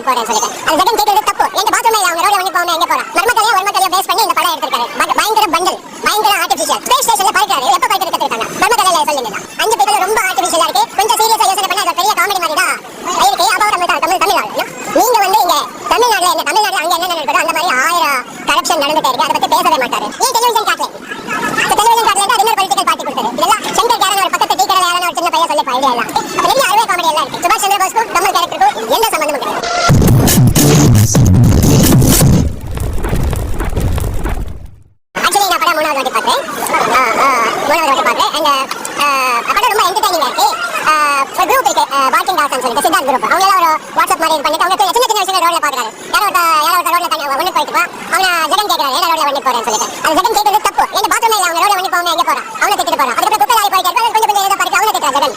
போறேன்னு சொல்லிட்டு அது ஜெகன் கேக்குறது தப்பு. எங்க பாத்ரூம்ல அவங்க ரோட்ல வந்து போகாம எங்க போறான்? மர்மக்கதையா பேஸ் பண்ணி இந்த படம் எடுத்திருக்காரு. பயங்கர பண்டல், பயங்கர ஆர்டிஃபிஷியல். ஸ்பேஸ் ஸ்டேஷன்ல பறக்குறாரு. எப்ப பறக்கிறது கத்துக்கிட்டாங்க? மர்மக்கதையில சொல்லுங்க. 5 பேர்ல ரொம்ப ஆர்டிஃபிஷியலா இருக்கு. கொஞ்சம் சீரியஸா யோசனை பண்ணா அது பெரிய காமெடி மாதிரி தான் இருக்கு. அப்போ தமிழ்நாடு நீங்க வந்து இங்க தமிழ்நாடுல என்ன தமிழ்நாடு அங்க என்ன நடக்குது அந்த மாதிரி 1000 கரப்ஷன் நடந்துட்டே இருக்கு. அதை பத்தி பேசவே மாட்டாரு. ஏன் டெலிவிஷன் காட்டல? டெலிவிஷன் காட்டல அது இன்னொரு பொலிட்டிக்கல் பார்ட்டி கொடுத்தது. இதெல்லாம் சங்கர் கேரன் ஒரு பக்கத்து டீ கடையில யாரான ஒரு சின்ன பையன் சொல்லி ஐடியா எல்லாம் அப்ப பெரிய அறுவை காமெடி எல்லாம் இருக்கு. சுபாஷ் சந்திர போஸ்க்கும் கமல் கேரக்டருக்கும் எந்த சம்பந்தமும் கிடையாது. ஆக்சுவலி நான் படம் 3வது வாட்டி பார்த்தேன். படம் ரொம்ப என்டர்டைனிங்கா இருக்கு. ஒரு குரூப் இருக்கு வாக்கிங் டாக்ஸ் சொல்லிட்டு சித்தார்த் குரூப். அவங்க எல்லாம் ஒரு வாட்ஸ்அப் மாதிரி பண்ணிட்டு அவங்க சின்ன சின்ன விஷயங்கள் ரோட்ல பாக்குறாரு. யாரோ ஒரு ரோட்ல தண்ணி ஒண்ணு போயிட்டு அவன ஜெகன் கேக்குறாரு ஏன் ரோட்ல வண்டி போறேன்னு சொல்லிட்டு அது ஜெகன் கேக்குறது தப்பு. எங்க பாத்ரூம்ல அவங்க ரோட்ல வண்டி போகாம எங்க போறான்? அவனை திட்டிட்டு போறான். அதுக்கு குப்பை லாரி போயிட்டு கொஞ்சம் கொஞ்சம் ஏதோ பறிக்க அவனை திட்டுறாரு ஜெகன்.